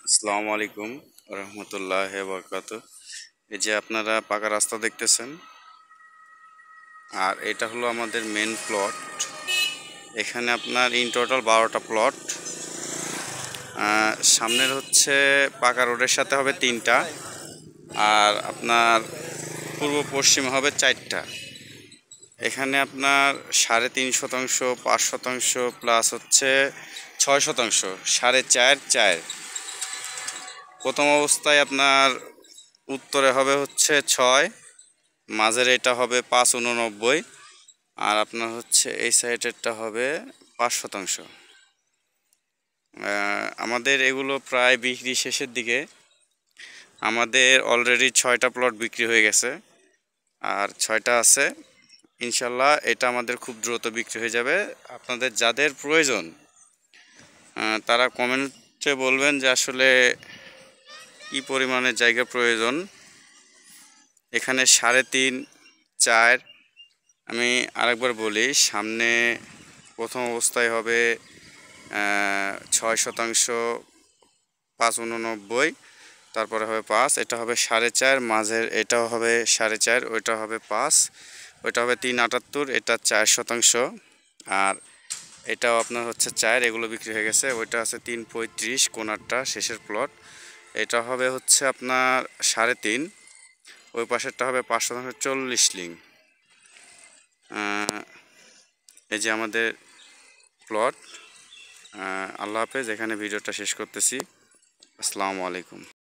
আসসালামু আলাইকুম রহমতুল্লাহ বরকাত। এই যে আপনারা পাকা রাস্তা দেখতেছেন, আর এটা হলো আমাদের মেন প্লট। এখানে আপনার ইন টোটাল 12টা প্লট। সামনের হচ্ছে পাকা রোডের সাথে হবে 3টা, আর আপনার পূর্ব পশ্চিম হবে 4টা। এখানে আপনার 3.5 শতাংশ, 5 শতাংশ প্লাস হচ্ছে 6 শতাংশ, 4.5 প্রথম অবস্থায় আপনার উত্তরে হবে হচ্ছে 6, মাঝের এটা হবে 5.89, আর আপনার হচ্ছে এই সাইডেরটা হবে 5 শতাংশ। আমাদের এগুলো প্রায় বিক্রি শেষের দিকে। আমাদের অলরেডি 6টা প্লট বিক্রি হয়ে গেছে, আর 6টা আছে। ইনশাল্লাহ এটা আমাদের খুব দ্রুত বিক্রি হয়ে যাবে। আপনাদের যাদের প্রয়োজন তারা কমেন্টে বলবেন যে আসলে কী পরিমাণে জায়গা প্রয়োজন। এখানে 3.5, 4, আমি আরেকবার বলি, সামনে প্রথম অবস্থায় হবে 6 শতাংশ, 5.89, তারপরে হবে 5, এটা হবে 4.5, মাঝের এটাও হবে 4.5, ওইটা হবে 5, ওইটা হবে 3.78, এটা 4 শতাংশ, আর এটাও আপনার হচ্ছে 4। এগুলো বিক্রি হয়ে গেছে। ওইটা আছে 3.35, কোনারটা শেষের প্লট, এটা হবে হচ্ছে আপনার 3.5, ওই পাশেরটা হবে 5 শতাংশ, 40 লিং। এই যে আমাদের প্লট। আল্লাহ হাফেজ। এখানে ভিডিওটা শেষ করতেছি। আসসালামু আলাইকুম।